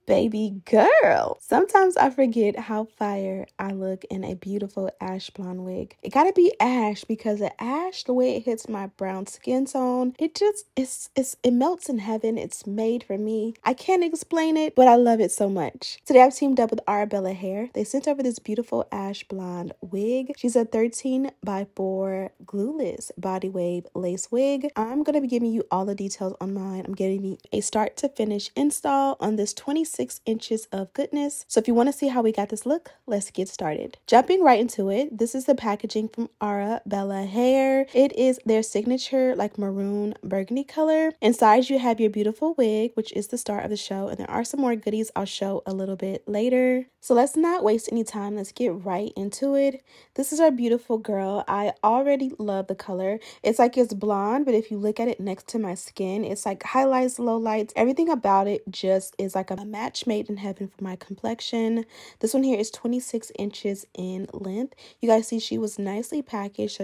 Baby girl. Sometimes I forget how fire I look in a beautiful ash blonde wig. It gotta be ash because the ash, the way it hits my brown skin tone, it melts in heaven. It's made for me. I can't explain it, but I love it so much. Today I've teamed up with Arabella Hair. They sent over this beautiful ash blonde wig. She's a 13 by 4 glueless body wave lace wig. I'm gonna be giving you all the details on mine. I'm giving you a start to finish install on this 26 inches of goodness. So if you want to see how we got this look, let's get started. Jumping right into it, this is the packaging from Arabella Hair. It is their signature like maroon burgundy color. Inside you have your beautiful wig, which is the start of the show, and there are some more goodies I'll show a little bit later. So let's not waste any time. Let's get right into it. This is our beautiful girl. I already love the color. It's like it's blonde, but if you look at it next to my skin, it's like highlights, lowlights, everything about it just is like a match made in heaven for my complexion. This one here is 26 inches in length. You guys see she was nicely packaged,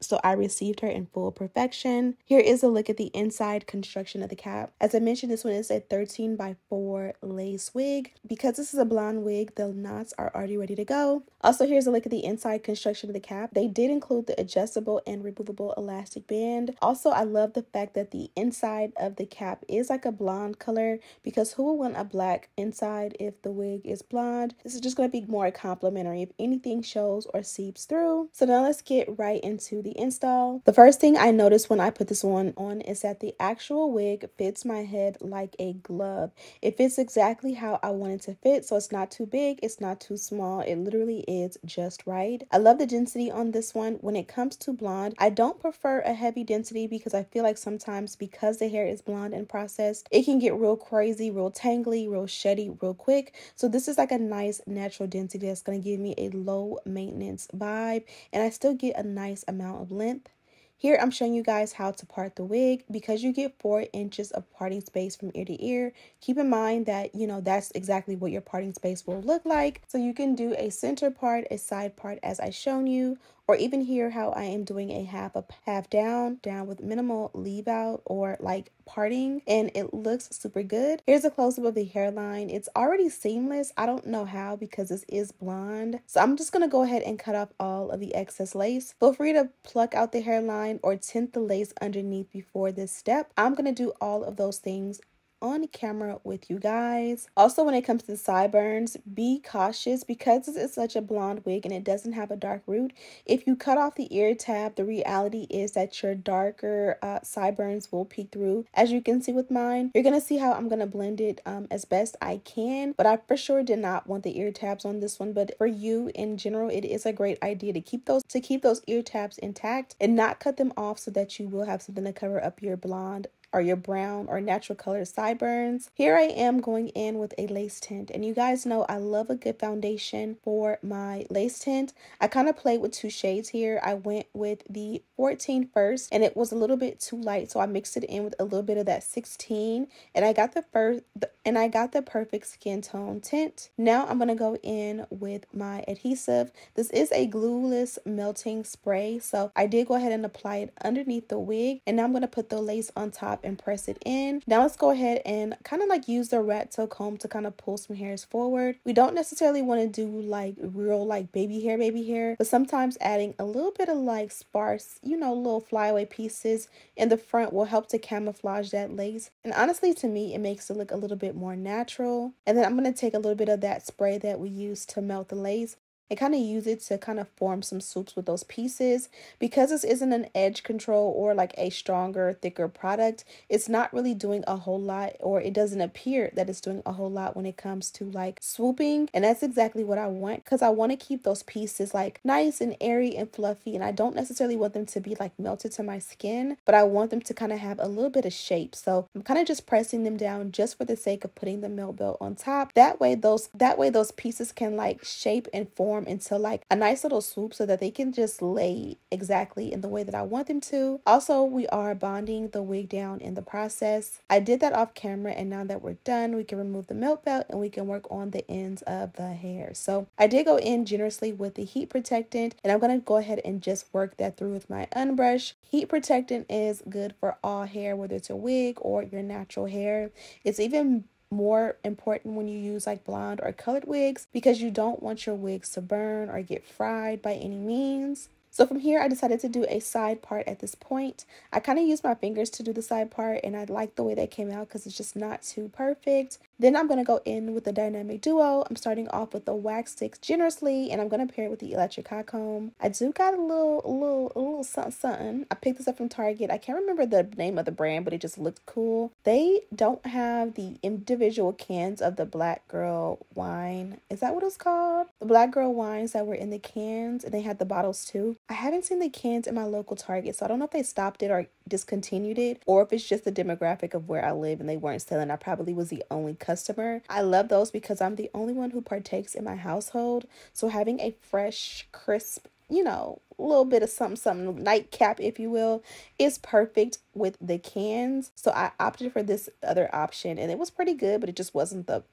so I received her in full perfection. Here is a look at the inside construction of the cap. As I mentioned, this one is a 13 by 4 lace wig. Because this is a blonde wig, the knots are already ready to go. Also, here's a look at the inside construction of the cap. They did include the adjustable and removable elastic band. Also, I love the fact that the inside of the cap is like a blonde color, because who would want a black inside if the wig is blonde? This is just going to be more complimentary if anything shows or seeps through. So now let's get right into the install. The first thing I noticed when I put this one on is that the actual wig fits my head like a glove. It fits exactly how I want it to fit, so it's not too big, it's not too small. It literally is just right. I love the density on this one. When it comes to blonde, I don't prefer a heavy density because I feel like sometimes because the hair is blonde and processed, it can get real crazy, real tangly, real sheddy real quick. So this is like a nice natural density that's going to give me a low maintenance vibe, and I still get a nice amount of length. Here I'm showing you guys how to part the wig. Because you get 4 inches of parting space from ear to ear, keep in mind that, that's exactly what your parting space will look like. So you can do a center part, a side part as I shown you, or even here how I am doing a half up, half down with minimal leave out or like parting, and it looks super good. Here's a close-up of the hairline. It's already seamless. I don't know how because this is blonde. So I'm just going to go ahead and cut off all of the excess lace. Feel free to pluck out the hairline or tint the lace underneath before this step. I'm going to do all of those things on camera with you guys. Also, when it comes to the sideburns, be cautious because this is such a blonde wig and it doesn't have a dark root. If you cut off the ear tab, the reality is that your darker sideburns will peek through. As you can see with mine, you're gonna see how I'm gonna blend it as best I can, but I for sure did not want the ear tabs on this one. But for you in general, it is a great idea to keep those ear tabs intact and not cut them off, so that you will have something to cover up your blonde or your brown or natural colored sideburns. Here I am going in with a lace tint, and you guys know I love a good foundation for my lace tint. I kind of played with 2 shades here. I went with the 14 first, and it was a little bit too light, so I mixed it in with a little bit of that 16, and I got the perfect skin tone tint. Now I'm gonna go in with my adhesive. This is a glueless melting spray, so I did go ahead and apply it underneath the wig, and now I'm gonna put the lace on top and press it in. Now let's go ahead and kind of like use the rat tail comb to kind of pull some hairs forward. We don't necessarily want to do like real like baby hair, but sometimes adding a little bit of like sparse, little flyaway pieces in the front will help to camouflage that lace. And honestly, to me, it makes it look a little bit more natural. And then I'm going to take a little bit of that spray that we use to melt the lace and kind of use it to kind of form some swoops with those pieces. Because this isn't an edge control or like a stronger, thicker product, it's not really doing a whole lot, or it doesn't appear that it's doing a whole lot when it comes to like swooping. And that's exactly what I want, because I want to keep those pieces like nice and airy and fluffy, and I don't necessarily want them to be like melted to my skin, but I want them to kind of have a little bit of shape. So I'm kind of just pressing them down just for the sake of putting the melt belt on top. That way those pieces can like shape and form into like a nice little swoop, so that they can just lay exactly in the way that I want them to. Also, we are bonding the wig down in the process. I did that off camera, and now that we're done, we can remove the melt belt and we can work on the ends of the hair. So I did go in generously with the heat protectant, and I'm going to go ahead and just work that through with my unbrush. Heat protectant is good for all hair, whether it's a wig or your natural hair. It's even more important when you use like blonde or colored wigs, because you don't want your wigs to burn or get fried by any means. So from here, I decided to do a side part at this point. I kind of used my fingers to do the side part, and I like the way that came out because it's just not too perfect. Then I'm going to go in with the dynamic duo. I'm starting off with the wax sticks generously, and I'm going to pair it with the electric hot comb. I do got a little something. I picked this up from Target. I can't remember the name of the brand, but it just looked cool. They don't have the individual cans of the Black Girl wine. Is that what it's called? The Black Girl wines that were in the cans, and they had the bottles too. I haven't seen the cans in my local Target, so I don't know if they stopped it or discontinued it, or if it's just the demographic of where I live and they weren't selling. I probably was the only customer. I love those because I'm the only one who partakes in my household. So having a fresh, crisp, you know, a little bit of something nightcap, if you will, is perfect with the cans. So I opted for this other option, and it was pretty good, but it just wasn't the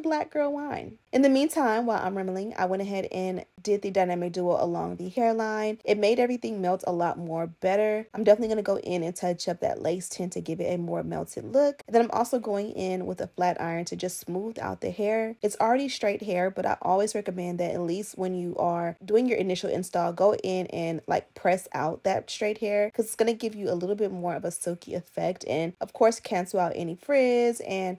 Black Girl wine. In the meantime, while I'm rambling, I went ahead and did the dynamic duo along the hairline. It made everything melt a lot more better. I'm definitely going to go in and touch up that lace tint to give it a more melted look. And then I'm also going in with a flat iron to just smooth out the hair. It's already straight hair, but I always recommend that at least when you are doing your initial install, go in and like press out that straight hair, because it's going to give you a little bit more of a silky effect, and of course cancel out any frizz and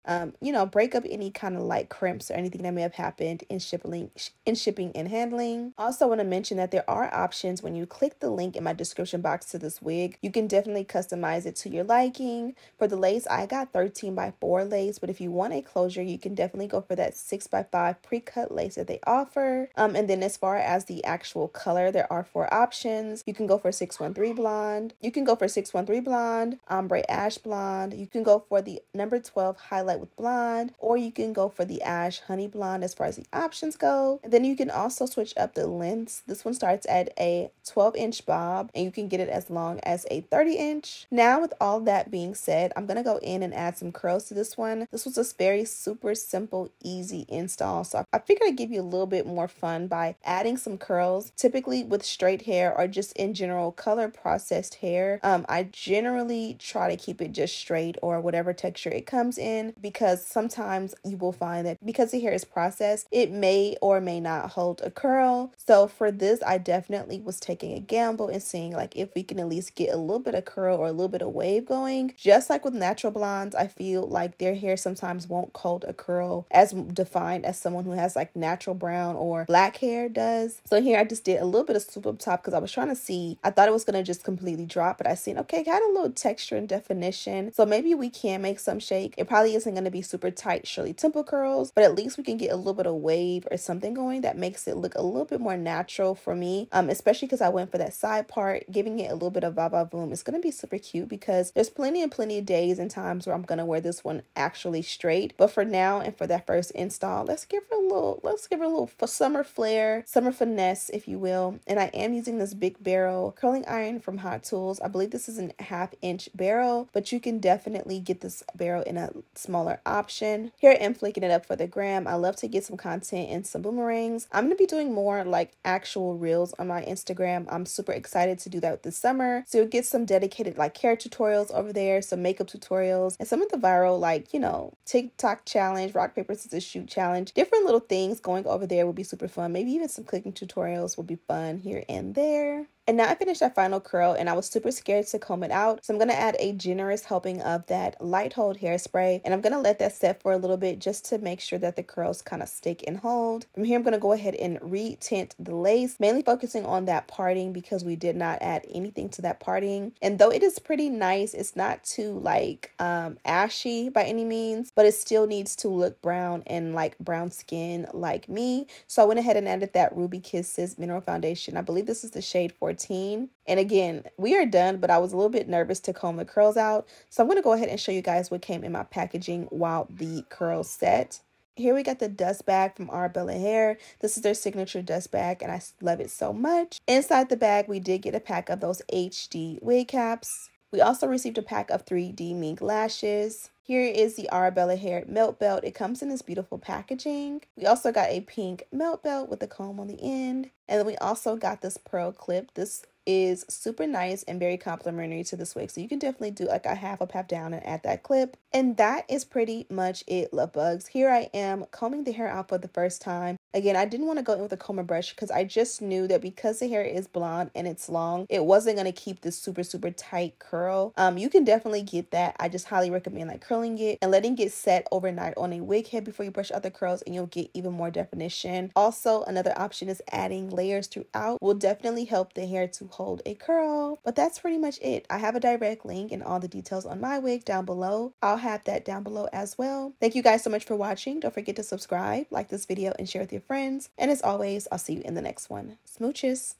break up any kind of like crimps or anything that may have happened in shipping and handling. Also want to mention that there are options when you click the link in my description box to this wig. You can definitely customize it to your liking. For the lace, I got 13x4 lace, but if you want a closure, you can definitely go for that 6x5 pre-cut lace that they offer. And then as far as the actual color, there are 4 options. You can go for 613 blonde. You can go for 613 blonde, ombre ash blonde. You can go for the number 12 highlight with blonde, or you can go for the ash honey blonde as far as the options go. And then you can also switch up the lengths. This one starts at a 12-inch bob, and you can get it as long as a 30-inch. Now, with all that being said, I'm going to go in and add some curls to this one. This was a very super simple, easy install. So I figured I'd give you a little bit more fun by adding some curls. Typically with straight hair or just in general color processed hair, I generally try to keep it just straight or whatever texture it comes in, because sometimes you will find that because the hair is processed, it may or may not hold a curl. So for this, I definitely was taking a gamble and seeing like if we can at least get a little bit of curl or a little bit of wave going. Just like with natural blondes, I feel like their hair sometimes won't hold a curl as defined as someone who has like natural brown or black hair does. So here I just did a little bit of swoop up top because I was trying to see, I thought it was going to just completely drop, but I seen, okay, it got a little texture and definition. So maybe we can make some shake. It probably isn't going to be super tight Shirley Temple curls, but at least we can get a little bit of wave or something going that makes it look a little bit more natural for me, especially because I went for that side part, giving it a little bit of va-va-voom. It's going to be super cute because there's plenty of days and times where I'm going to wear this one actually straight. But for now and for that first install, let's give her a little summer flair, summer finesse, if you will. And I am using this big barrel curling iron from Hot Tools. I believe this is an 1/2-inch barrel, but you can definitely get this barrel in a smaller option. Here I am flicking it up for the gram. I love to get some content and some boomerangs. I'm going to be doing more like actual reels on my Instagram. I'm super excited to do that this summer. So you'll get some dedicated like hair tutorials over there, some makeup tutorials, and some of the viral like, TikTok challenge, rock, paper, scissors, shoot challenge. Different little things going over there will be super fun. Maybe even some cooking tutorials will be fun here and there. And now I finished that final curl and I was super scared to comb it out. So I'm going to add a generous helping of that light hold hairspray. And I'm going to let that set for a little bit just to make sure that the curls kind of stick and hold. From here, I'm going to go ahead and re-tint the lace, mainly focusing on that parting because we did not add anything to that parting. And though it is pretty nice, it's not too like ashy by any means, but it still needs to look brown and like brown skin like me. So I went ahead and added that Ruby Kisses mineral foundation. I believe this is the shade 14. And again, we are done, but I was a little bit nervous to comb the curls out. So I'm going to go ahead and show you guys what came in my packaging while the curls set. Here we got the dust bag from Arabella Hair. This is their signature dust bag and I love it so much. Inside the bag, we did get a pack of those HD wig caps. We also received a pack of 3D mink lashes. Here is the Arabella Hair melt belt. It comes in this beautiful packaging. We also got a pink melt belt with a comb on the end. And then we also got this pearl clip. This is super nice and very complimentary to this wig. So you can definitely do like a half up, half down and add that clip. And that is pretty much it, love bugs. Here I am combing the hair out for the first time. Again, I didn't want to go in with a comb or brush because I just knew that because the hair is blonde and it's long, it wasn't going to keep this super tight curl. You can definitely get that. I just highly recommend like curling it and letting it set overnight on a wig head before you brush out the curls, and you'll get even more definition. Also, another option is adding layers throughout will definitely help the hair to hold a curl. But that's pretty much it. I have a direct link and all the details on my wig down below. I'll have that down below as well. Thank you guys so much for watching. Don't forget to subscribe, like this video, and share with your friends. And as always, I'll see you in the next one. Smooches.